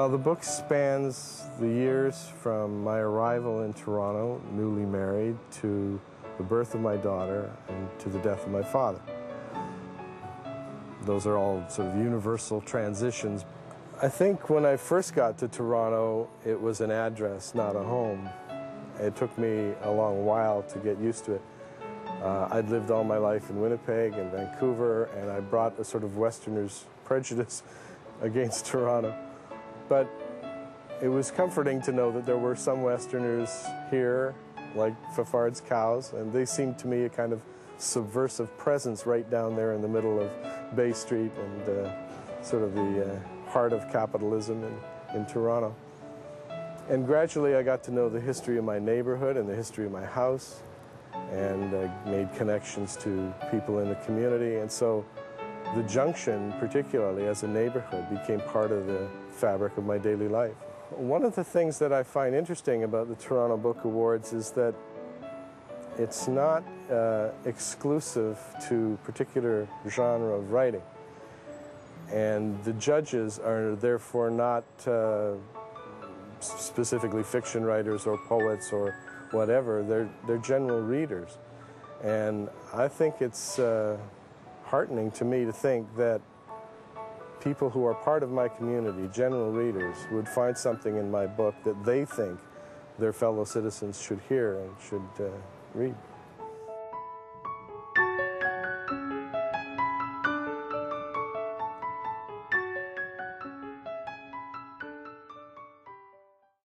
Well, the book spans the years from my arrival in Toronto, newly married, to the birth of my daughter and to the death of my father. Those are all sort of universal transitions. I think when I first got to Toronto, it was an address, not a home. It took me a long while to get used to it. I'd lived all my life in Winnipeg and Vancouver, and I brought a sort of Westerner's prejudice against Toronto. But it was comforting to know that there were some Westerners here, like Fafard's cows, and they seemed to me a kind of subversive presence right down there in the middle of Bay Street and sort of the heart of capitalism in Toronto. And gradually I got to know the history of my neighborhood and the history of my house, and made connections to people in the community. And so the Junction, particularly as a neighborhood, became part of the fabric of my daily life. One of the things that I find interesting about the Toronto Book Awards is that it's not exclusive to a particular genre of writing. And the judges are therefore not specifically fiction writers or poets or whatever. They're general readers. And I think it's heartening to me to think that people who are part of my community, general readers, would find something in my book that they think their fellow citizens should hear and should read.